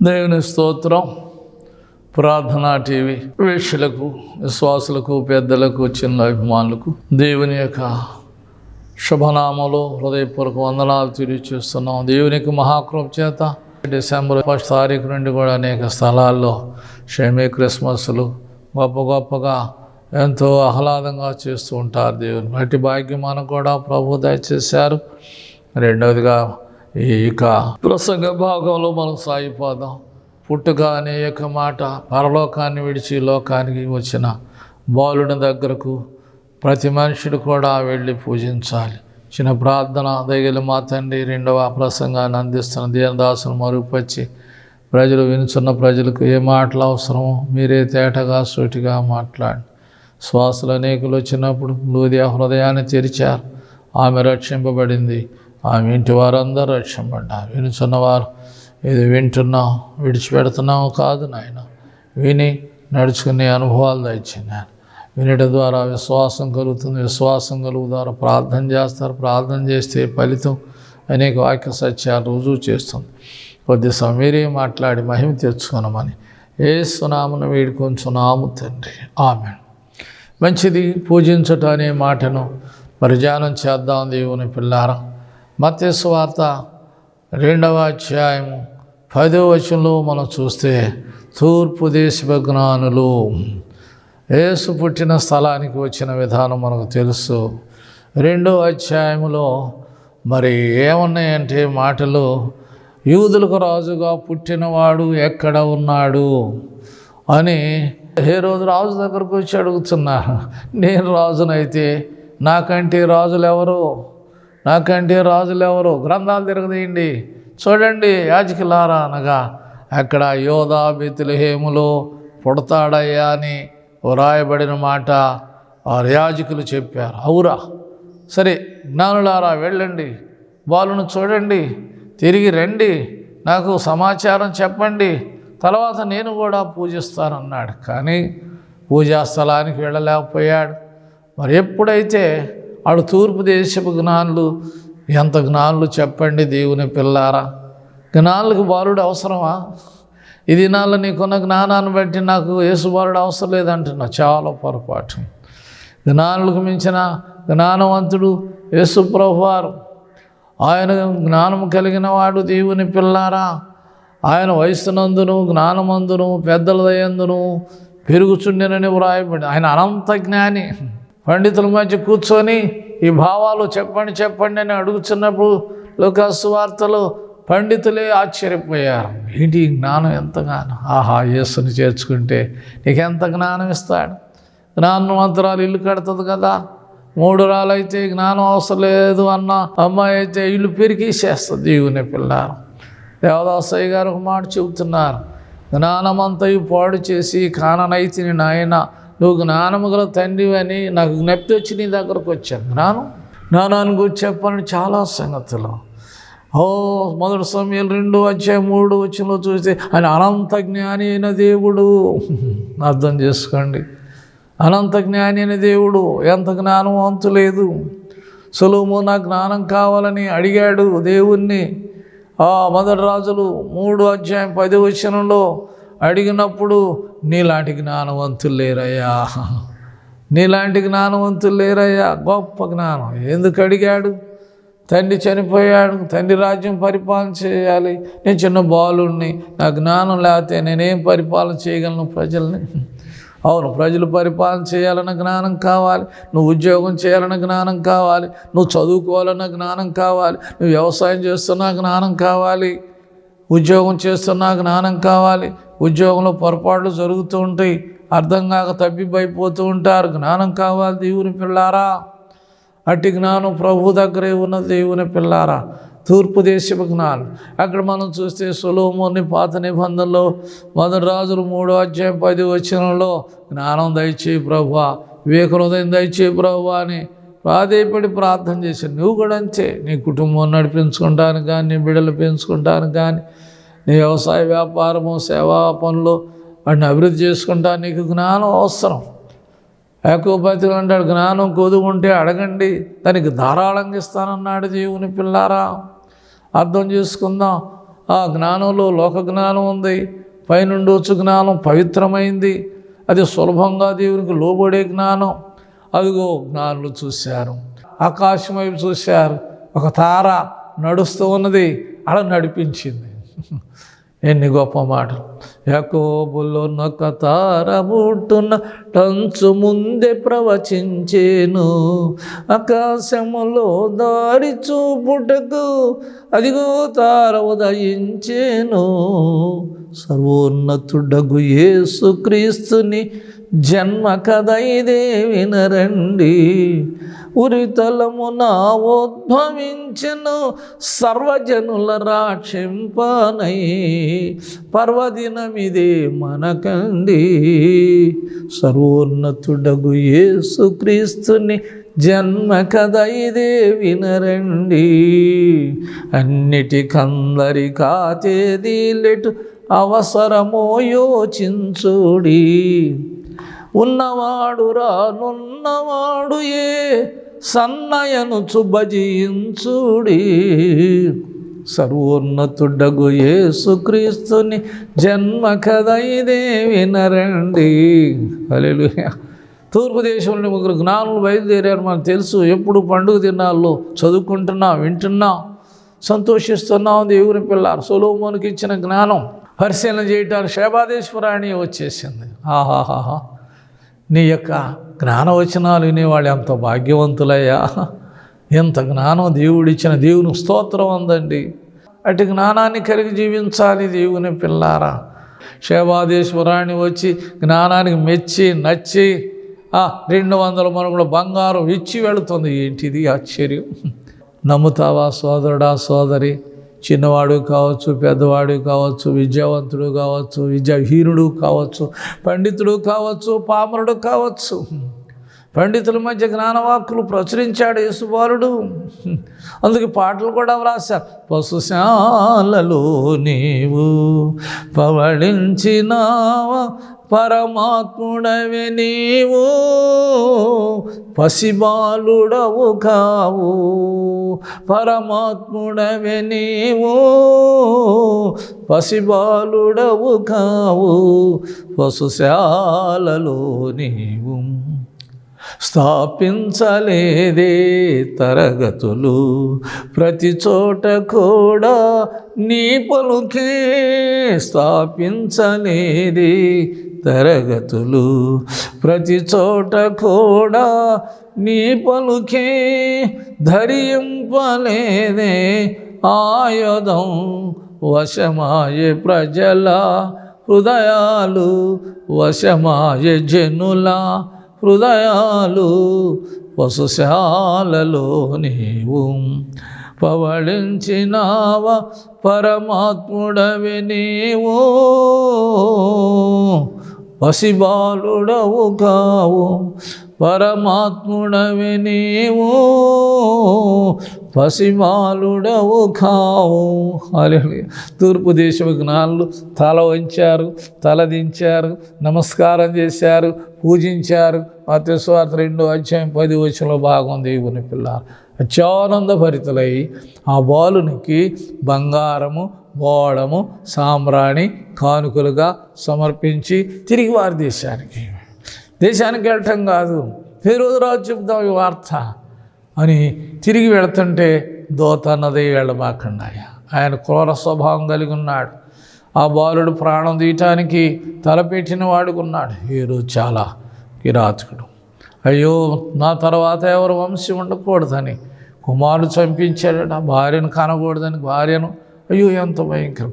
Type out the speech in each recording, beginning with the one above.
దేవుని స్తోత్రం. ప్రార్థనా టీవీ వీక్షకులకు, విశ్వాసులకు, పెద్దలకు, చిన్న అభిమానులకు దేవుని యొక్క శుభనామంలో హృదయపూర్వక వందనాలు తెలియచేస్తున్నాం. దేవుని యొక్క మహాకృప చేత డిసెంబర్ 1 తారీఖు నుండి కూడా అనేక స్థలాల్లో షమీ క్రిస్మస్లు గొప్పగా ఎంతో ఆహ్లాదంగా చేస్తూ ఉంటారు. దేవుని బట్టి భాగ్యం మనకు కూడా ప్రభు దయచేశారు. రెండవదిగా ఇక ప్రసంగ భాగంలో మనం సాగిపోదాం. పుట్టుక అనే యొక్క మాట, పరలోకాన్ని విడిచి లోకానికి వచ్చిన బాలుని దగ్గరకు ప్రతి మనుషుడు కూడా వెళ్ళి పూజించాలి. చిన్న ప్రార్థన. దయగల మా తండ్రి, రెండవ ప్రసంగాన్ని అందిస్తున్న దీనదాసును మరుగుపరిచి ప్రజలు వినుచున్న ప్రజలకు ఏ మాటలు అవసరమో మీరే తేటగా సూటిగా మాట్లాడి. శ్వాసలు అనేకులు వచ్చినప్పుడు లూదియా హృదయాన్ని తెరిచారు. ఆమె రక్షింపబడింది. ఆమె ఇంటి వారందరూ రక్షింపబడ్డారు. వినుచున్నవారు ఇది వింటున్నాం, విడిచిపెడుతున్నాము కాదు నాయన, విని నడుచుకునే అనుభవాలు దయచేయండి. వినట ద్వారా విశ్వాసం కలుగుతుంది. విశ్వాసం కలుగు ద్వారా ప్రార్థన చేస్తారు. ప్రార్థన చేస్తే ఫలితం అనేక వాక్య సత్యాలు రుజువు చేస్తుంది. కొద్ది సమయం మీరే మాట్లాడి మహిమ తెచ్చుకున్నామని యేసు నామమున వేడుకొంచున్నాము తండ్రి, ఆమేన్. మంచిది. పూజించటం అనే మాటను మరి ధ్యానం చేద్దాం. దేవుని పిల్లారా, మత్తయి సువార్త 2వ అధ్యాయము 10వ వచనంలో మనం చూస్తే, తూర్పు దేశపు జ్ఞానులు యేసు పుట్టిన స్థలానికి వచ్చిన విధానం మనకు తెలుసు. 2వ అధ్యాయములో మరి ఏమున్నాయంటే మాటలు, యూదులకు రాజుగా పుట్టినవాడు ఎక్కడ ఉన్నాడు అని హేరోదు రాజు దగ్గరకు వచ్చి అడుగుతున్నారు. నేను రాజునైతే నాకంటే రాజులు ఎవరు? గ్రంథాలు తిరగదీయండి, చూడండి యాజకులారా అనగా అక్కడ యోధా బెత్లెహేములో పుడతాడయ్యా అని వ్రాయబడిన మాట ఆ యాజకులు చెప్పారు. అవురా, సరే జ్ఞానులారా వెళ్ళండి, బాలును చూడండి, తిరిగి రండి, నాకు సమాచారం చెప్పండి, తర్వాత నేను కూడా పూజిస్తానన్నాడు. కానీ పూజా స్థలానికి వెళ్ళలేకపోయాడు. మరి ఎప్పుడైతే ఆడు తూర్పు దేశపు జ్ఞానులు, ఎంత జ్ఞానులు చెప్పండి దేవుని పిల్లారా, జ్ఞానులకు బాలుడు అవసరమా? ఈ దినాల్లో నీకున్న జ్ఞానాన్ని బట్టి నాకు యేసు బాలుడు అవసరం లేదంటున్నా, చాలా పొరపాటు. జ్ఞానులకు మించిన జ్ఞానవంతుడు యేసు ప్రభువారు. ఆయన జ్ఞానము కలిగిన వాడు దేవుని పిల్లారా. ఆయన వయస్సునందును జ్ఞానమందును పెద్దల దయందును పెరుగుచుండెనని వ్రాయబడి, ఆయన అనంత జ్ఞాని. పండితుల మధ్య కూర్చొని ఈ భావాలు చెప్పండి అని అడుగుతున్నప్పుడు లూకా సువార్తలో పండితులే ఆశ్చర్యపోయారు. ఏంటి జ్ఞానం, ఎంతగానో! ఆహా, యేసుని చేర్చుకుంటే నీకెంత జ్ఞానం ఇస్తాడు. జ్ఞానవంతురాలు ఇల్లు కడుతుంది కదా, 3 రాళ్ళైతే జ్ఞానం అవసరం లేదు అన్న అమ్మాయి అయితే ఇల్లు పెరిగేసేస్తుంది. దేవుని పిల్లారు, దేవదాసయ్య గారు ఒక మాట చెబుతున్నారు, జ్ఞానమంతయు పాడు చేసి కాననైతిని నాయన, నువ్వు జ్ఞానము గల తండ్రి అని నాకు జ్ఞప్తి వచ్చి నీ దగ్గరకు వచ్చాను. జ్ఞానాన్ని గురించి చెప్పాలని చాలా సంగతులు. మొదటి సమయాలు 2వ అధ్యాయం 3వ వచనంలో చూస్తే ఆయన అనంత జ్ఞాని అయిన దేవుడు. అర్థం చేసుకోండి, అనంత జ్ఞాని అయిన దేవుడు. ఎంత జ్ఞానం అంతు లేదు. సొలొమోను నాకు జ్ఞానం కావాలని అడిగాడు దేవుణ్ణి. మొదటి రాజులు 3వ అధ్యాయం 10వ వచనంలో అడిగినప్పుడు నీలాంటి జ్ఞానవంతులు లేరయ్యా, గొప్ప జ్ఞానం. ఎందుకు అడిగాడు? తండ్రి చనిపోయాడు, తండ్రి రాజ్యం పరిపాలన చేయాలి, నేను చిన్న బాలుడిని, నా జ్ఞానం లేకపోతే నేనేం పరిపాలన చేయగలను ప్రజల్ని? అవును, ప్రజలు పరిపాలన చేయాలన్న జ్ఞానం కావాలి, నువ్వు ఉద్యోగం చేయాలన్న జ్ఞానం కావాలి, నువ్వు చదువుకోవాలన్న జ్ఞానం కావాలి, నువ్వు వ్యవసాయం చేస్తున్నా జ్ఞానం కావాలి, ఉద్యోగం చేస్తున్నా జ్ఞానం కావాలి. ఉద్యోగంలో పొరపాట్లు జరుగుతూ ఉంటాయి, అర్థం కాక తప్పిపోతూ ఉంటారు. జ్ఞానం కావాలి దేవుని పిల్లారా. అట్టి జ్ఞానం ప్రభు దగ్గరే ఉన్న దేవుని పిల్లారా. తూర్పు దేశపు జ్ఞానం. అక్కడ మనం చూస్తే సొలొమోనుని పాత నిబంధనలో మొదటి రాజులు 3వ అధ్యాయం 10వ వచనంలో జ్ఞానం దయచేయి ప్రభువా, వివేక హృదయం దయచేయి ప్రభువా అని ప్రాధేయపడి ప్రార్థన చేశాను. నువ్వు కూడా అంతే. నీ కుటుంబం నడిపించుకుంటానికి కానీ, నీ బిడ్డలు పెంచుకుంటానికి కానీ, నీ వ్యవసాయ వ్యాపారము సేవా పనులు వాటిని అభివృద్ధి చేసుకుంటా నీకు జ్ఞానం అవసరం. యాకోబు అంటాడు, జ్ఞానం కొదువుంటే అడగండి, దానికి ధారాళంగా ఇస్తానన్నాడు దేవుని పిల్లారా. అర్థం చేసుకుందాం. ఆ జ్ఞానంలో లోక జ్ఞానం ఉంది, పైనుండి వచ్చు జ్ఞానం పవిత్రమైంది, అది సులభంగా దేవునికి లోబడే జ్ఞానం. అదిగో జ్ఞానులు చూశారు, ఆకాశం వైపు చూశారు, ఒక తార నడుస్తూ ఉన్నది, అలా నడిపించింది. ఎన్ని గొప్ప మాటలు. యాకోబులో నొక తార పుట్టున టంచు ముందే ప్రవచించేను, ఆకాశములో దారి చూపుటకు అదిగో తార ఉదయించేను. సర్వోన్నతుడగు యేసుక్రీస్తుని జన్మ కథ ఇదే వినరండి. ఉరితలమున ఉద్భవించెను సర్వజనుల రాక్షింపనై, పర్వదినమిదే మనకండి. సర్వోన్నతుడగు యేసుక్రీస్తుని జన్మ కథ ఇదే వినరండి. అన్నిటికందరికాతేది లెటు అవసరమో యోచించుడి. ఉన్నవాడు రానున్నవాడు ఏ సన్నయను భజించుడి. సర్వోన్నతుడగు యేసుక్రీస్తుని జన్మ కథ ఇదే వినరండి. హల్లెలూయా. తూర్పు దేశంలో 3 జ్ఞానులు బయలుదేరారు, మనకు తెలుసు. ఎప్పుడు పండుగ దినాల్లో చదువుకుంటున్నాం, వింటున్నాం, సంతోషిస్తున్నాం. దేవుని పిల్లారు సొలొమోనుకి ఇచ్చిన జ్ఞానం పరిశీలన చేయటానికి శేబాదేశ్వరాణి వచ్చేసింది. ఆహాహాహా, నీ యొక్క జ్ఞానవచనాలు వినేవాళ్ళు ఎంత భాగ్యవంతులయ్యా. ఎంత జ్ఞానం దేవుడిచ్చిన, దేవుని స్తోత్రం అందండి. అటు జ్ఞానాన్ని కలిగి జీవించాలి దేవుని పిల్లారా. శేబాదేశ్వరాణి వచ్చి జ్ఞానానికి మెచ్చి నచ్చి 200 మనుగుల బంగారం ఇచ్చి వెళుతుంది. ఏంటిది ఆశ్చర్యం. నమ్ముతావా సోదరుడా, సోదరి? చిన్నవాడు కావచ్చు, పెద్దవాడు కావచ్చు, విద్యావంతుడు కావచ్చు, విద్యాహీనుడు కావచ్చు, పండితుడు కావచ్చు, పామరుడు కావచ్చు. పండితుల మధ్య జ్ఞానవాక్కులు ప్రచురించాడు యేసుబాలుడు. అందుకే పాటలు కూడా వ్రాశారు. పశుశాలలో నీవు పవళించినావా, పరమాత్ముడవే నీవు, పసిబాలుడవు కావు. పరమాత్ముడవే నీవు, పసిబాలుడవు కావు. పశుశాలలో నీవు స్థాపించలేదే తరగతులు, ప్రతి చోట కూడా నీ పలుకే. స్థాపించలేదే తరగతులు, ప్రతి చోట కూడా నీ పలుకే. ధరింపలేదే ఆయుధం, వశమాయే ప్రజల హృదయాలు, వశమాయే జనుల హృదయాలు. పశుశాలలో నీవు పవళించినావా, పరమాత్ముడవి నీవు, పసిబాలుడవు కావు. పరమాత్ముడవి నీవు, పసిబాలుడవు కావు. హల్లెలూయా. తూర్పు దేశం జ్ఞానులు తల వంచారు, తలదించారు, నమస్కారం చేశారు, పూజించారు. మత్తయి సువార్త 2:10 భాగం. దేవుని పిల్లారు అత్యానందభరితులై ఆ బాలునికి బంగారము, బోళము, సాంబ్రాణి కానుకలుగా సమర్పించి తిరిగి వారి దేశానికి వెళ్ళటం కాదు, హేరోదు రాజు చెప్దాం ఈ వార్త అని తిరిగి వెళుతుంటే దోత అన్నది వెళ్ళబాకండి. ఆయన క్రూర స్వభావం కలిగి ఉన్నాడు. ఆ బాలుడు ప్రాణం తీయటానికి తలపెట్టిన వాడుకున్నాడు. హేరోదు చాలా కిరాతకుడు. అయ్యో, నా తర్వాత ఎవరు వంశం ఉండకూడదని కుమారుడు చంపించాడట. భార్యను కనకూడదని భార్యను. అయ్యో, ఎంత భయంకరం.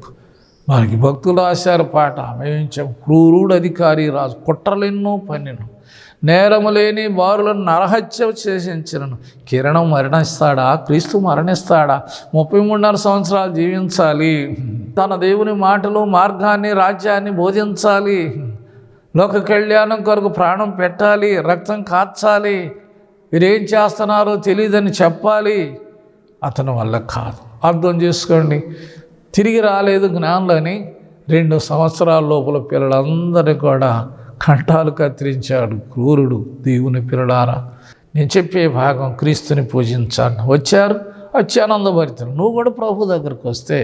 మనకి భక్తులు రాశారు పాట. మేమించాం క్రూరుడు అధికారి రాజు, కుట్రలెన్నో పన్నెను, నేరము లేని బారులను నరహత్య చేసించను. కిరణం మరణిస్తాడా? క్రీస్తు మరణిస్తాడా? 33.5 సంవత్సరాలు జీవించాలి, తన దేవుని మాటలు, మార్గాన్ని, రాజ్యాన్ని బోధించాలి, లోక కళ్యాణం కొరకు ప్రాణం పెట్టాలి, రక్తం కార్చాలి, వీరేం చేస్తున్నారో తెలియదని చెప్పాలి. అతని వల్ల కాదు. అర్థం చేసుకోండి. తిరిగి రాలేదు జ్ఞానులని 2 సంవత్సరాల లోపల పిల్లలందరినీ కూడా కంఠాలు కత్తిరించాడు. క్రూరుడు. దేవుని పిల్లలారా, నేను చెప్పే భాగం క్రీస్తుని పూజించాను. వచ్చారు, అత్యానందభరితులు. నువ్వు కూడా ప్రభు దగ్గరికి వస్తే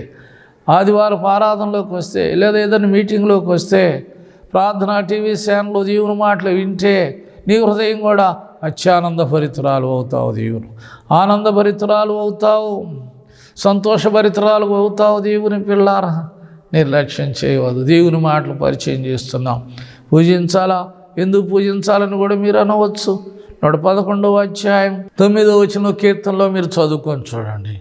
ఆదివారం ఆరాధనలోకి వస్తే లేదా ఏదైనా మీటింగ్లోకి వస్తే ప్రార్థన టీవీ ఛానల్లో దేవుని మాటలు వింటే నీ హృదయం కూడా అత్యానందభరితురాలు అవుతావు. దేవుని ఆనందభరితురాలు అవుతావు, సంతోషభరితురాలు అవుతావు. దేవుని పిల్లారా, నిర్లక్ష్యం చేయవద్దు. దేవుని మాటలు పరిచయం చేస్తున్నాం. పూజించాలా, ఎందుకు పూజించాలని కూడా మీరు అనవచ్చు. 111వ అధ్యాయం 9వ వచనం కీర్తనలో మీరు చదువుకొని చూడండి.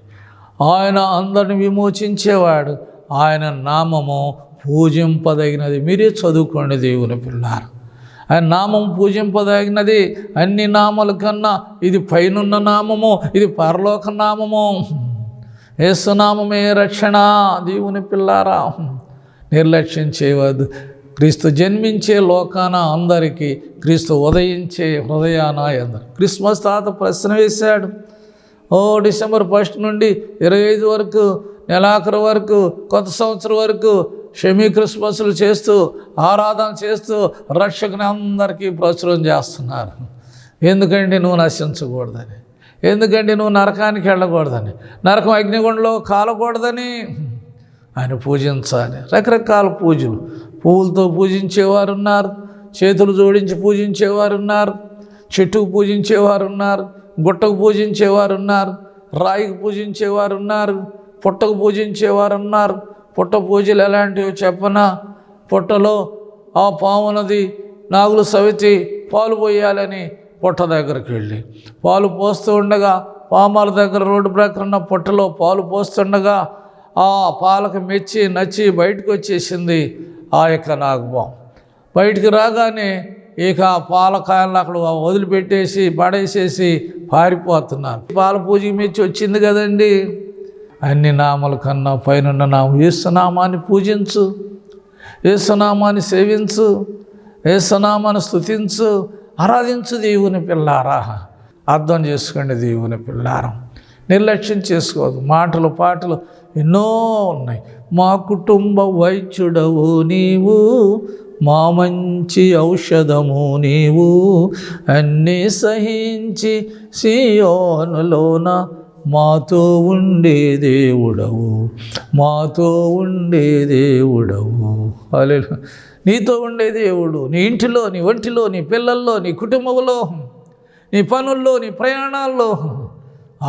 ఆయన అందరిని విమోచించేవాడు, ఆయన నామము పూజింపదగినది. మీరే చదువుకోండి దేవుని పిల్లారా. ఆయన నామం పూజింపదగినది. అన్ని నామల కన్నా ఇది పైనున్న నామము, ఇది పరలోక నామము. యేసునామమే రక్షణ. దేవుని పిల్లారా, నిర్లక్ష్యం చేయవద్దు. క్రీస్తు జన్మించే లోకాన అందరికీ, క్రీస్తు ఉదయించే హృదయాన అందరు. క్రిస్మస్ తాత ప్రశ్న వేశాడు. డిసెంబర్ 1 నుండి 25 వరకు, నెలాఖరు వరకు, కొత్త సంవత్సరం వరకు షమీ క్రిస్మస్లు చేస్తూ, ఆరాధన చేస్తూ రక్షకుని అందరికీ ప్రచురం చేస్తున్నారు. ఎందుకంటే నువ్వు నశించకూడదని, ఎందుకంటే నువ్వు నరకానికి వెళ్ళకూడదని, నరకం అగ్నిగుండంలో కాలకూడదని ఆయన పూజించాలి. రకరకాల పూజలు, పువ్వులతో పూజించేవారు ఉన్నారు, చేతులు జోడించి పూజించేవారు ఉన్నారు, చెట్టుకు పూజించేవారు ఉన్నారు, గుట్టకు పూజించేవారు ఉన్నారు, రాయికి పూజించేవారు ఉన్నారు, పుట్టకు పూజించేవారు ఉన్నారు. పుట్ట పూజలు ఎలాంటివో చెప్పనా? పుట్టలో ఆ పామునది నాగులు సవితి పాలు పోయాలని పుట్ట దగ్గరికి వెళ్ళి పాలు పోస్తూ ఉండగా, పామాల దగ్గర రోడ్డు ప్రక్కన పుట్టలో పాలు పోస్తుండగా ఆ పాలకు మెచ్చి నచ్చి బయటకు వచ్చేసింది ఆ యొక్క నాగపాము. బయటికి రాగానే ఇక ఆ పాలకాయలను అక్కడ వదిలిపెట్టేసి పడేసేసి పారిపోతున్నారు. పాల పూజకి మెచ్చి వచ్చింది కదండి. అన్ని నామాల కన్నా పైనున్న నామం యేసునామాన్ని పూజించు, యేసునామాన్ని సేవించు, యేసునామాన్ని స్తుతించు, ఆరాధించు. దేవుని పిల్లారా, అర్థం చేసుకోండి దేవుని పిల్లారా. నిర్లక్ష్యం చేసుకోవద్దు. మాటలు పాటలు ఎన్నో ఉన్నాయి. మా కుటుంబ వైద్యుడవు నీవు, మా మంచి ఔషధము నీవు, అన్నీ సహించి సియోనులోన మాతో ఉండే దేవుడవు, మాతో ఉండే దేవుడవు. హల్లెలూయా. నీతో ఉండే దేవుడు నీ ఇంటిలో, నీ ఒంటిలో, నీ పిల్లల్లో, నీ కుటుంబంలో, నీ పనుల్లో, నీ ప్రయాణాల్లో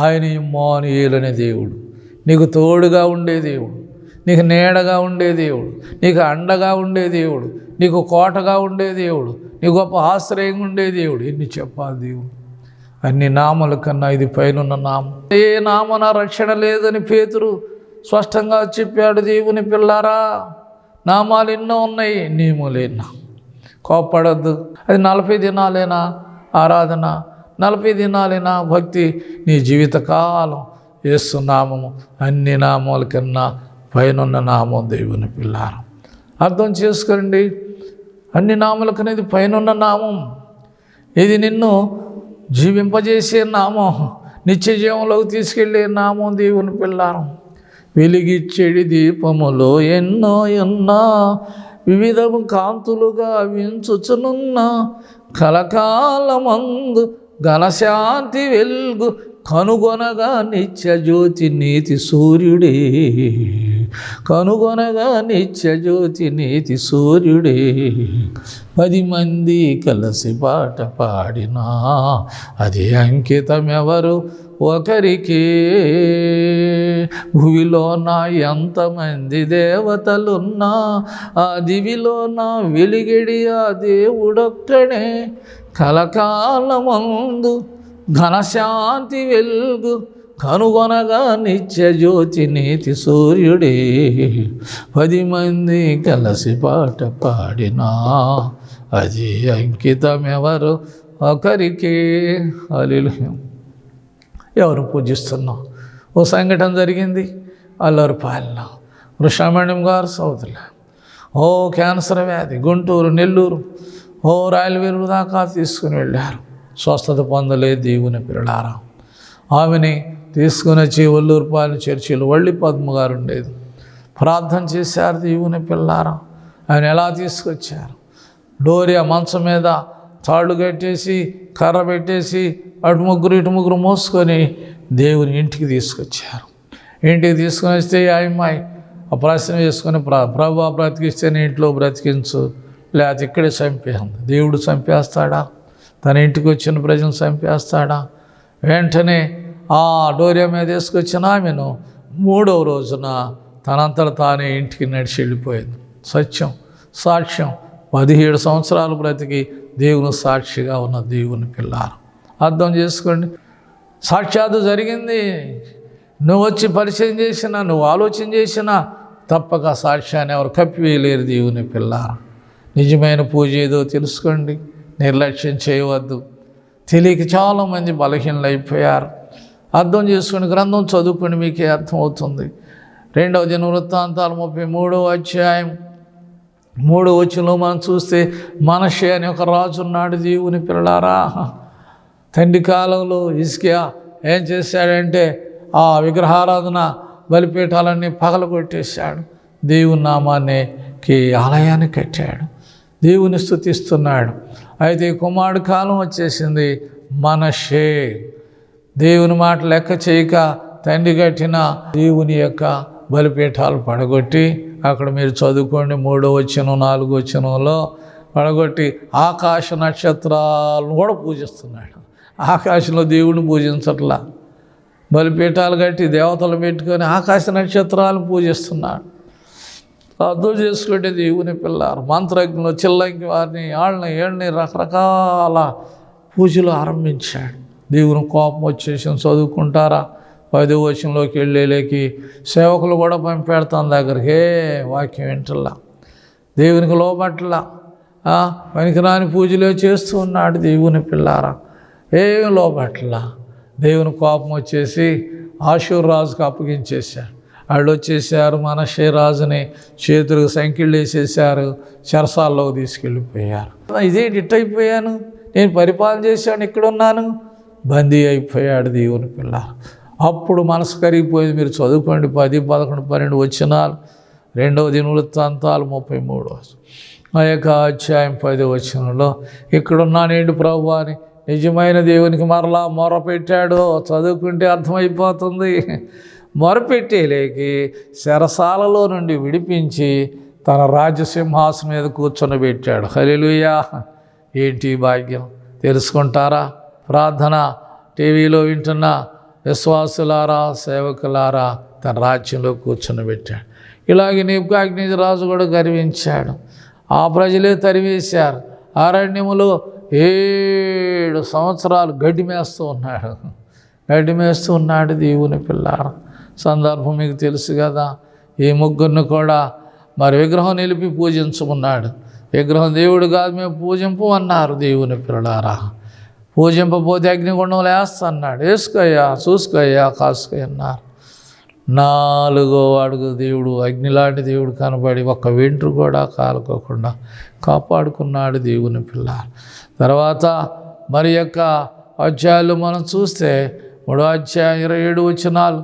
ఆయన ఇమ్మానుయేలు అనే దేవుడు. నీకు తోడుగా ఉండే దేవుడు, నీకు నీడగా ఉండే దేవుడు, నీకు అండగా ఉండే దేవుడు, నీకు కోటగా ఉండే దేవుడు, నీ గొప్ప ఆశ్రయంగా ఉండే దేవుడు. ఎన్ని చెప్పాలి దేవుడు. అన్ని నామల కన్నా ఇది పైనున్న నామం. ఏ నామన రక్షణ లేదని పేతురు స్పష్టంగా చెప్పాడు. దేవుని పిల్లారా, నామాలు ఎన్నో ఉన్నాయి, నియములేనా. కోప్పడద్దు. అది 40 దినాలేనా ఆరాధన, 40 దినాలేనా భక్తి. నీ జీవితకాలం యేసు నామము అన్ని నామాల కన్నా పైనున్న నామం. దేవుని పిల్లారా, అర్థం చేసుకోండి. అన్ని నామల కన్నా ఇది పైనున్న నామం. ఇది నిన్ను జీవింపజేసే నామం, నిత్య జీవంలోకి తీసుకెళ్ళే నామం. దేవుని పిల్లారం, వెలిగిచ్చేడి దీపములో ఎన్నో ఎన్నా, వివిధము కాంతులుగా వించుచునున్న, కలకాలమందు ఘనశాంతి వెలుగు కనుగొనగా నిత్య జ్యోతి నీతి సూర్యుడే, కనుగొనగా నిత్య జ్యోతి నీతి సూర్యుడే. 10 మంది కలిసి పాట పాడినా అది అంకితం ఎవరు ఒకరికే. భూమిలో నా ఎంతమంది దేవతలున్నా, ఆ దివిలో నా వెలిగిడి ఆ దేవుడొక్కడే. కలకాలమందు ఘనశాంతి వెలుగు కనుగొనగా నిత్య జ్యోతి నీతి సూర్యుడే. 10 మంది కలిసి పాట పాడినా అది అంకితం ఎవరు ఒకరికే. హల్లెలూయా. ఎవరు పూజిస్తున్నాం? ఓ సంఘటన జరిగింది అల్లూరుపాలెంలో. వృషామణ్యం గారు సౌతులే, క్యాన్సర్ వ్యాధి, గుంటూరు, నెల్లూరు, రాయలవీరు దాకా తీసుకుని వెళ్ళారు. స్వస్థత పొందలేదు. దేవుని పిల్లారా, ఆమెని తీసుకుని వచ్చి ఒల్లూరుపాలెం చర్చిలో వల్లి పద్మ గారు ఉండేది. ప్రార్థన చేశారు. దేవుని పిల్లారా, ఆయన ఎలా తీసుకొచ్చారు? డోరియా మంచం మీద తాళ్ళు కట్టేసి కర్ర పెట్టేసి అటు ముగ్గురు ఇటు ముగ్గురు మోసుకొని దేవుని ఇంటికి తీసుకొచ్చారు. ఇంటికి తీసుకొని వస్తే ఆ అమ్మాయి ఆ ప్రశ్న వేసుకొని ప్రభువా బ్రతికిస్తే నీ ఇంట్లో బ్రతికించు, లేకపోతే ఇక్కడే చంపేయండి. దేవుడు చంపేస్తాడా? తన ఇంటికి వచ్చిన ప్రజలను చంపేస్తాడా? వెంటనే ఆ డోరియా మీద వేసుకొచ్చిన ఆమెను 3వ రోజున తనంతట తానే ఇంటికి నడిచి వెళ్ళిపోయింది. సత్యం, సాక్ష్యం. 17 సంవత్సరాలు బ్రతికి దేవుని సాక్షిగా ఉన్న దేవుని పిల్లారు. అర్థం చేసుకోండి. సాక్షాత్తు జరిగింది. నువ్వు వచ్చి పరిచయం చేసినా, నువ్వు ఆలోచన చేసినా తప్పక సాక్ష్యాన్ని ఎవరు కప్పివేయలేరు దేవుని పిల్లారు. నిజమైన పూజ ఏదో తెలుసుకోండి, నిర్లక్ష్యం చేయవద్దు. తెలియక చాలామంది బలహీనలు అయిపోయారు. అర్థం చేసుకుని గ్రంథం చదువుకుని మీకే అర్థమవుతుంది. 2వ దినవృత్తాంతాలు 33వ అధ్యాయం 3వ వచనంలో మనం చూస్తే మనషే అనే ఒక రాజు ఉన్నాడు. దేవుని పిల్లారా, తండ్రి కాలంలో హిజ్కియా ఏం చేశాడంటే ఆ విగ్రహారాధన బలిపీఠాలన్నీ పగలగొట్టేశాడు. దేవుని నామానికి ఆలయాన్ని కట్టాడు, దేవుని స్తుతిస్తున్నాడు. అయితే కుమారుడు కాలం వచ్చేసింది. మనషే దేవుని మాట లెక్క చేయక తండ్రి కట్టిన దేవుని యొక్క బలిపీఠాలు పడగొట్టి, అక్కడ మీరు చదువుకోండి 3వ వచనం 4వ వచనంలో పడగొట్టి ఆకాశ నక్షత్రాలను కూడా పూజిస్తున్నాడు. ఆకాశంలో దేవుడిని పూజించట్లా, బలిపీఠాలు కట్టి దేవతలు పెట్టుకొని ఆకాశ నక్షత్రాలను పూజిస్తున్నాడు. అర్థం చేసుకుంటే దేవుని పిల్లారు మంత్రజ్ఞులు, చిల్లంకి వారిని, ఏళ్ళని రకరకాల పూజలు ఆరంభించాడు. దేవుని కోపం వచ్చేసి చదువుకుంటారా? 10వ వచనంలోకి వెళ్ళేలేకి సేవకులు కూడా పంపెడతాను దగ్గరికి. వాక్యం వింటల్లా, దేవునికి లోబట్లా, పనికిరాని పూజలే చేస్తూ ఉన్నాడు దేవుని పిల్లారా. ఏమి లోబట్లా. దేవుని కోపం వచ్చేసి ఆషూరు రాజుకు అప్పగించేశాడు. వాళ్ళు వచ్చేసారు, మనషే రాజుని చేతులకు సంఖ్యలు వేసేసారు, చెరసాల్లోకి తీసుకెళ్ళిపోయారు. ఇదేంటి ఇట్టయిపోయాను, నేను పరిపాలన చేశాను, ఇక్కడున్నాను, బందీ అయిపోయాడు దేవుని పిల్ల. అప్పుడు మనసు కరిగిపోయింది. మీరు చదువుకోండి 10, 11, 12 వచనాలు. 2వ దినవృత్తాంతాలు 33 ఆ యొక్క అధ్యాయం 10వ వచనంలో ఇక్కడున్నానేంటి ప్రభు అని నిజమైన దేవునికి మరలా మొరపెట్టాడు. చదువుకుంటే అర్థమైపోతుంది. మొరపెట్టేలేకి చెరసాలలో నుండి విడిపించి తన రాజ్యసింహాసనం మీద కూర్చొనిబెట్టాడు. హల్లెలూయా! ఏంటి భాగ్యం తెలుసుకుంటారా? ప్రార్థన టీవీలో వింటున్న విశ్వాసులారా, సేవకులారా, తన రాజ్యంలో కూర్చొనిబెట్టాడు. ఇలాగే నెబుకద్నెజరు రాజు కూడా గర్వించాడు. ఆ ప్రజలే తరివేశారు. అరణ్యములో 7 సంవత్సరాలు గడ్డి మేస్తూ ఉన్నాడు దేవుని పిల్లారా. సందర్భం మీకు తెలుసు కదా. ఈ ముగ్గురిని కూడా మరి విగ్రహం నిలిపి పూజించమన్నాడు. విగ్రహం దేవుడు కాదు, మేము పూజింపు అన్నారు. దేవుని పిల్లారా, పూజింపపోతే అగ్నిగుండంలో వేస్తాన్నాడు. వేసుకోయ్యా, చూసుకోయ్యా, కాసుకోయ్య అన్నారు. 4వ అడుగు దేవుడు, అగ్నిలాంటి దేవుడు కనబడి ఒక్క వెంట్రు కూడా కాలుకోకుండా కాపాడుకున్నాడు దేవుని పిల్ల. తర్వాత మరి యొక్క అధ్యాయాలు మనం చూస్తే 3వ అధ్యాయం 27 వచనాలు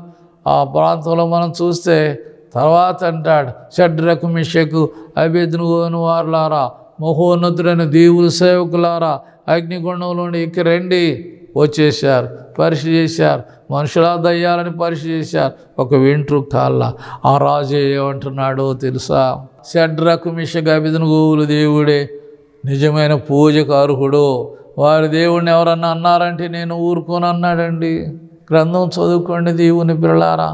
ఆ ప్రాంతంలో మనం చూస్తే తర్వాత అంటాడు, షడ్రకు, మిషకు, అబేద్నెగోను వారులారా, మహోన్నతుడైన దేవుని సేవకులారా, అగ్నిగుండంలో ఎక్కి రండి. వచ్చేసారు, పరీక్ష చేశారు, మనుషుల దయ్యాలని పరీక్ష చేశారు. ఒక వెంట్రుక కాళ్ళ. ఆ రాజు ఏమంటున్నాడో తెలుసా? షడ్రకు, మిషకు, అబేద్నెగోలు దేవుడే నిజమైన పూజకు అర్హుడు. వారి దేవుడిని ఎవరన్నా అన్నారంటే నేను ఊరుకోను అన్నాడండి. గ్రంథం చదువుకోండి దేవుని పిల్లారా.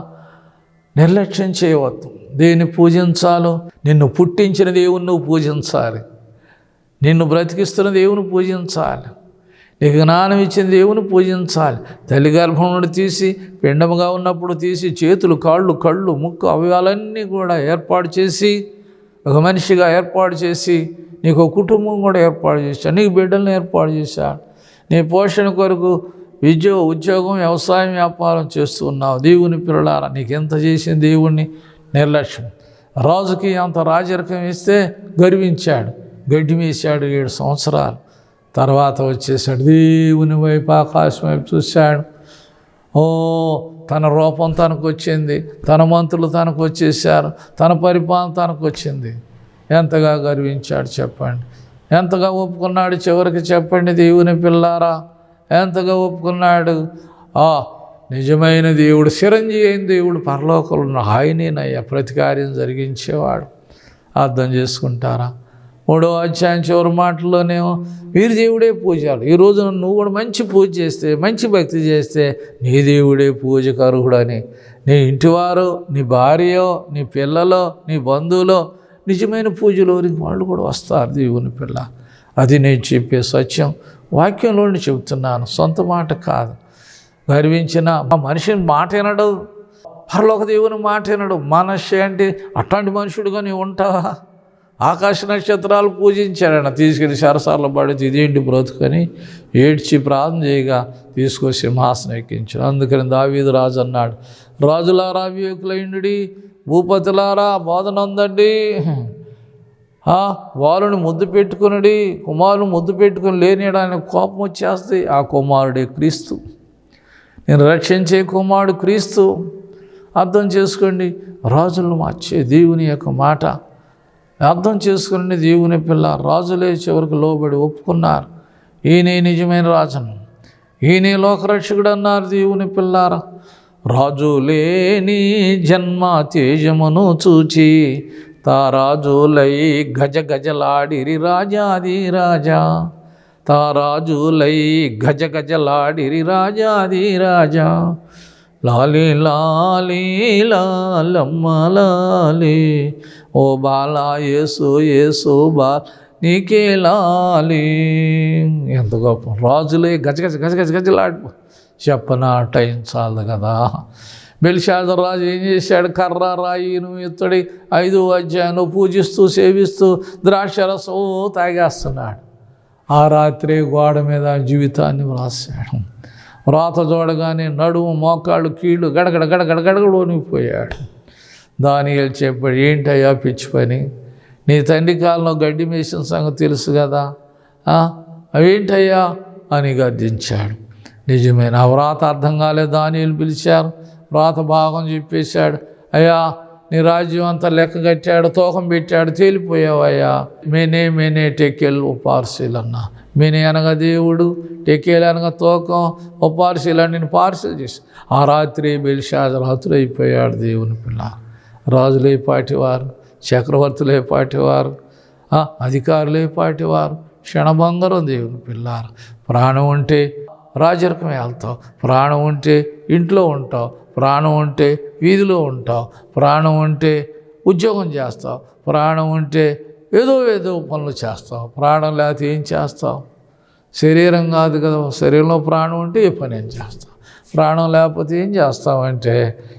నిర్లక్ష్యం చేయవద్దు. దేన్ని పూజించాలో, నిన్ను పుట్టించిన దేవుని నువ్వు పూజించాలి, నిన్ను బ్రతికిస్తున్న దేవుని పూజించాలి, నీకు జ్ఞానం ఇచ్చిన దేవుని పూజించాలి. తల్లి గర్భం నుండి తీసి, పిండముగా ఉన్నప్పుడు తీసి, చేతులు, కాళ్ళు, కళ్ళు, ముక్కు, అవయవాలన్నీ కూడా ఏర్పాటు చేసి, ఒక మనిషిగా ఏర్పాటు చేసి, నీకు ఒక కుటుంబం కూడా ఏర్పాటు చేశాడు, నీకు బిడ్డలను ఏర్పాటు చేశాడు. నీ పోషణ కొరకు విద్య, ఉద్యోగం, వ్యవసాయం, వ్యాపారం చేస్తూ ఉన్నావు. దేవుని పిల్లలారా, నీకు ఎంత చేసిన దేవుణ్ణి నిర్లక్ష్యం. రాజుకి అంత రాజరికం ఇస్తే గర్వించాడు, గడ్డి వేశాడు 7 సంవత్సరాలు. తర్వాత వచ్చేసాడు, దేవుని వైపు, ఆకాశం వైపు చూశాడు. తన రూపం తనకు వచ్చింది, తన మంత్రులు తనకు వచ్చేసారు, తన పరిపాలన తనకు వచ్చింది. ఎంతగా గర్వించాడు చెప్పండి, ఎంతగా ఒప్పుకున్నాడు చివరికి చెప్పండి దేవుని పిల్లారా, ఎంతగా ఒప్పుకున్నాడు. నిజమైన దేవుడు, చిరంజీవి అయిన దేవుడు పరలోకంలో ఉన్న ఆయనేనయ్యా ప్రతి కార్యం జరిగించేవాడు. అర్థం చేసుకుంటారా? 3వ అధ్యాయం చివరి మాటల్లోనేమో వీరి దేవుడే పూజాడు. ఈ రోజు నువ్వు కూడా మంచి పూజ చేస్తే, మంచి భక్తి చేస్తే నీ దేవుడే పూజకు అర్హుడని నీ ఇంటివారు, నీ భార్యో, నీ పిల్లలో, నీ బంధువులో నిజమైన పూజలోనికి వాళ్ళు కూడా వస్తారు. దేవుని పిల్ల, అది నేను చెప్పే సత్యం. వాక్యంలోని చెబుతున్నాను, సొంత మాట కాదు. గర్వించిన మనిషిని మాట వినడు, పరలోక దేవుని మాట వినడు. మనస్సు అంటే అట్లాంటి మనుషుడుగా నీవు ఉంటావా? ఆకాశ నక్షత్రాలు పూజించాడన్న, తీసుకెళ్ళి సరసాల్లో పడితే ఇదేంటి బ్రతుకని ఏడ్చి ప్రార్థన చేయగా తీసుకొచ్చి సింహాసనం ఎక్కించాడు. అందుకని దావీదు రాజు అన్నాడు, రాజులారా వివేకులైండి, భూపతులారా బోధనందండి, వాళ్ళని ముద్దు పెట్టుకుని కుమారుని ముద్దు పెట్టుకుని లేనియడానికి కోపం వచ్చేస్తే ఆ కుమారుడే క్రీస్తు. నేను రక్షించే కుమారుడు క్రీస్తు. అర్థం చేసుకోండి, రాజులను మార్చే దేవుని యొక్క మాట అర్థం చేసుకుని దేవుని పిల్ల రాజులే చివరికి లోబడి ఒప్పుకున్నారు. ఈయనే నిజమైన రాజును, ఈయనే లోకరక్షకుడు అన్నారు. దేవుని పిల్లారా, రాజులేని జన్మ తేజమును చూచి తారాజులై గజ గజలాడిరి రాజాది రాజా, తారాజులై గజ గజలాడిరి రాజాది రాజా, లాలి లాలి లాలమ్మ లాలి, ఓ బాలా యేసు యేసు బా నీకే లాలి. ఎంత గొప్ప రాజులే గజ గజ గజ గజ గజలాడిపో. చెప్పనా, టైం చాలదు కదా. బెల్షాజర్ రాజు ఏం చేశాడు? కర్ర రాయిను ఇత్తడి 5వ అధ్యాయంలో పూజిస్తూ సేవిస్తూ ద్రాక్షరసం తాగేస్తున్నాడు. ఆ రాత్రి గోడ మీద జీవితాన్ని వ్రాసాడు. వ్రాత చూడగానే నడుము, మోకాళ్ళు, కీళ్ళు గడగడ గడగడ గడగడ వణికిపోయాడు. దానియేలు చెప్పాడు, ఏంటయ్యా పిచ్చి పని, నీ తండ్రి కాలంలో గడ్డి మేసిన సంగతి తెలుసు కదా, అవేంటయ్యా అని గర్జించాడు. నిజమైన ఆ వ్రాత అర్థం కాలేదు. దానియేలు పిలిచారు, వ్రాత భాగం చెప్పేశాడు. అయ్యా, నీ రాజ్యం అంతా లెక్క కట్టాడు, తూకం పెట్టాడు, తేలిపోయావయ్యా. మేనే టెకెల్ పార్సిల్ అన్నా. మేనే అనగా దేవుడు, టెకేల్ అనగా తూకం, పార్సిల్ అని నేను పార్సిల్ చేసి ఆ రాత్రి బెల్షాజర్ హతులైపోయాడు. దేవుని పిల్ల, రాజులే పాటివారు, చక్రవర్తులే పాటివారు, అధికారులే పాటివారు, క్షణభంగరం. దేవుని పిల్లారు, ప్రాణం ఉంటే రాజరికం వెళ్తావు, ప్రాణం ఉంటే ఇంట్లో ఉంటావు, ప్రాణం ఉంటే వీధిలో ఉంటావు, ప్రాణం ఉంటే ఉద్యోగం చేస్తావు, ప్రాణం ఉంటే ఏదో పనులు చేస్తావు. ప్రాణం లేకపోతే ఏం చేస్తావు? శరీరం కాదు కదా, శరీరంలో ప్రాణం ఉంటే ఏ పని ఏం చేస్తావు. ప్రాణం లేకపోతే ఏం చేస్తావంటే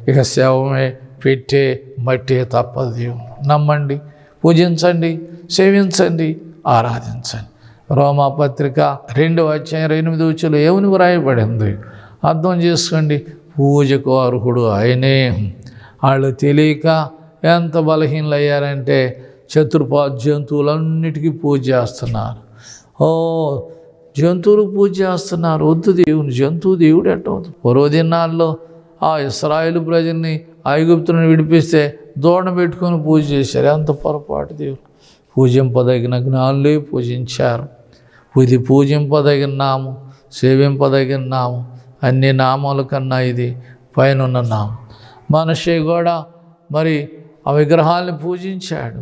ఇక శవమే, పెట్టే మట్టే తప్పదు. దేవుని నమ్మండి, పూజించండి, సేవించండి, ఆరాధించండి. రోమాపత్రిక 2వ అధ్యాయం 8వ వచనంలో ఏమని వ్రాయబడింది అర్థం చేసుకోండి. పూజకు అర్హుడు ఆయనే. వాళ్ళు తెలియక ఎంత బలహీనలు అయ్యారంటే జంతువులన్నిటికీ పూజ చేస్తున్నారు. జంతువులు పూజ చేస్తున్నారు. వద్దు, దేవుని జంతువు దేవుడు ఎట్టవుతుంది. పూర్వదినాల్లో ఆ ఇశ్రాయేలు ప్రజల్ని ఐగుప్తుని విడిపిస్తే దూడ పెట్టుకొని పూజ చేశారు. ఎంత పొరపాటు. దేవుడు పూజింపదగిన జ్ఞానులే పూజించారు. ఇది పూజింపదగిన నామం, సేవింపదగిన నామం, అన్ని నామాల కన్నా ఇది పైన నామం. మనిషి కూడా మరి ఆ విగ్రహాలను పూజించాడు.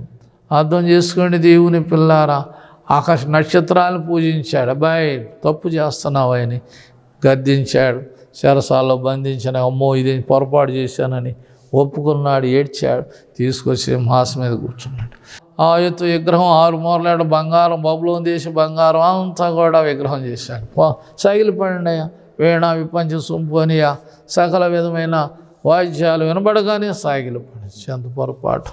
అర్థం చేసుకోండి దేవుని పిల్లారా, ఆకాశ నక్షత్రాలను పూజించాడు. అబ్బాయి తప్పు చేస్తున్నావు అని గద్దించాడు. చెరసాల్లో బంధించిన, అమ్మో ఇది పొరపాటు చేశానని ఒప్పుకున్నాడు, ఏడ్చాడు. తీసుకొచ్చి సింహాసనం మీద కూర్చున్నాడు. ఆ ఎత్తు విగ్రహం 6 మూరలాడు బంగారం, బబులోను దేశ బంగారం అంతా కూడా విగ్రహం చేశాడు. సైకిల్ పడినయ్యా, వీణ విపంచ సుంపోనియా సకల విధమైన వాయిద్యాలు వినబడగానే సాగిలు పడి. ఎంత పొరపాటు.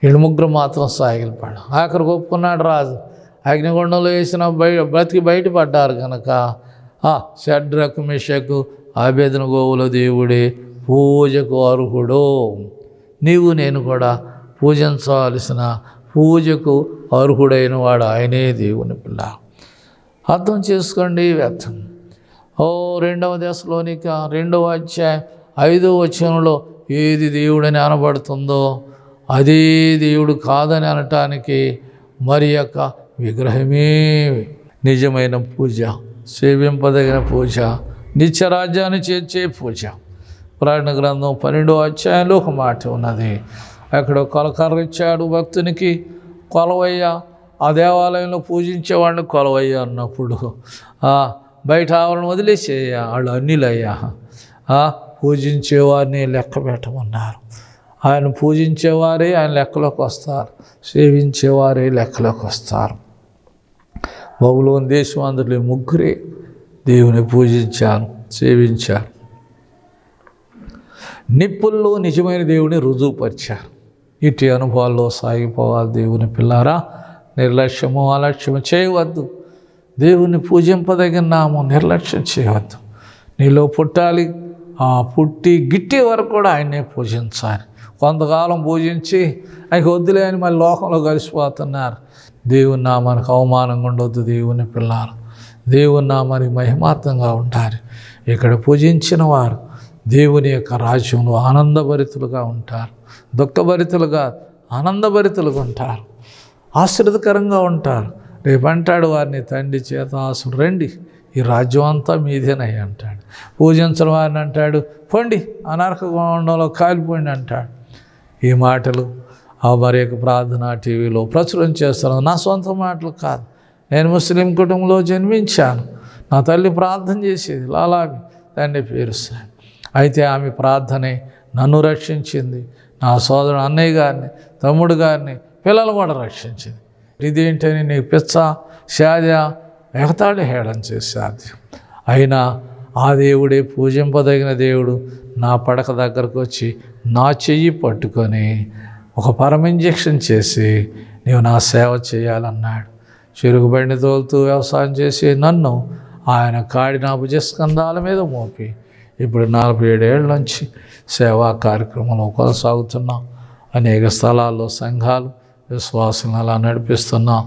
7 మాత్రం సాగిలు పడ. ఆఖరికి ఒప్పుకున్నాడు రాజు. అగ్నిగుండంలో వేసిన బ్రతికి బయటపడ్డారు కనుక షడ్రకు మెషకు అబేద్నెగోవుల దేవుడే పూజకు అర్హుడు. నీవు నేను కూడా పూజించవలసిన పూజకు అర్హుడైన వాడు ఆయనే. దేవుని పిల్ల, అర్థం చేసుకోండి. వ్యర్థం. 2వ దశలోనిక 2వ అధ్యాయం 5వ వచనంలో ఏది దేవుడని అనబడుతుందో అదే దేవుడు కాదని అనటానికి మరి యొక్క విగ్రహమే నిజమైన పూజ, సేవింపదగిన పూజ, నిత్యరాజ్యాన్ని చేర్చే పూజ. ప్రకటన గ్రంథం 12వ అధ్యాయంలో ఒక మాట ఉన్నది. అక్కడ కొలకర్ర ఇచ్చాడు భక్తునికి, కొలవయ్య. ఆ దేవాలయంలో పూజించేవాడిని కొలవయ్య అన్నప్పుడు బయట ఆవరణ వదిలేసేయ్యా, వాళ్ళు అన్నిలయ్యా, పూజించేవారిని లెక్క పెట్టమన్నారు. ఆయన పూజించేవారే ఆయన లెక్కలోకి వస్తారు, సేవించేవారే లెక్కలోకి వస్తారు. బబులోను దేశం అందులో ముగ్గురే దేవుని పూజించారు, సేవించారు. నిప్పుల్లో నిజమైన దేవుని రుజువుపరిచారు. ఇటు అనుభవాల్లో సాగిపోవాలి దేవుని పిల్లారా. నిర్లక్ష్యము అలక్ష్యము చేయవద్దు. దేవుని పూజింపదగిన నామం నిర్లక్ష్యం చేయవద్దు. నీలో పుట్టాలి, పుట్టి గిట్టే వరకు కూడా ఆయన్నే పూజించాలి. కొంతకాలం పూజించి ఆయనకు వద్దులే అని మళ్ళీ లోకంలో కలిసిపోతున్నారు. దేవుని నామానికి అవమానంగా ఉండొద్దు. దేవుని పిల్లలు దేవుని నామానికి మహిమార్థంగా ఉంటారు. ఇక్కడ పూజించిన వారు దేవుని యొక్క రాజ్యంలో ఆనందభరితులుగా ఉంటారు. దుఃఖభరితులుగా ఆనందభరితులుగా ఉంటారు, ఆశ్చర్యకరంగా ఉంటారు. రేపు అంటాడు వారిని తండ్రి చేత ఆశలు రండి, ఈ రాజ్యం అంతా మీదేనయ్య అంటాడు. పూజించిన వారిని అంటాడు పొండి, అనర్కగుండంలో కాలిపోండి అంటాడు. ఈ మాటలు మరి యొక్క ప్రార్థన టీవీలో ప్రచురం చేస్తున్నాను. నా సొంత మాటలు కాదు. నేను ముస్లిం కుటుంబంలో జన్మించాను. నా తల్లి ప్రార్థన చేసేది, లాలాబి తండ్రి పేరుస్తాను. అయితే ఆమె ప్రార్థనే నన్ను రక్షించింది, నా సోదరుడు అన్నయ్య గారిని, తమ్ముడు గారిని, పిల్లలు కూడా రక్షించింది. ఇదేంటని నీకు పిచ్చ శాద ఎగతాళి హేళన చేసేది. అయినా ఆ దేవుడే పూజింపదగిన దేవుడు నా పడక దగ్గరకు వచ్చి నా చెయ్యి పట్టుకొని ఒక పరమ ఇంజెక్షన్ చేసి నీవు నా సేవ చేయాలన్నాడు. చెరుగుబండి తోలుతూ వ్యవసాయం చేసి నన్ను ఆయన కాడిన భుజస్కంధాల మీద మోపి ఇప్పుడు 47 ఏళ్ళ నుంచి సేవా కార్యక్రమంలో కొనసాగుతున్నాం. అనేక స్థలాల్లో సంఘాలు విశ్వాసం అలా నడిపిస్తున్నాం.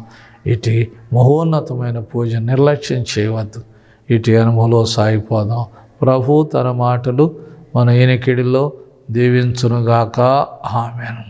ఇటు మహోన్నతమైన పూజ నిర్లక్ష్యం చేయవద్దు. ఇటు అనుభవంలో సాగిపోదాం. ప్రభు తన మాటలు మన ఈనకిడిలో దీవించునుగాక. ఆమేన్.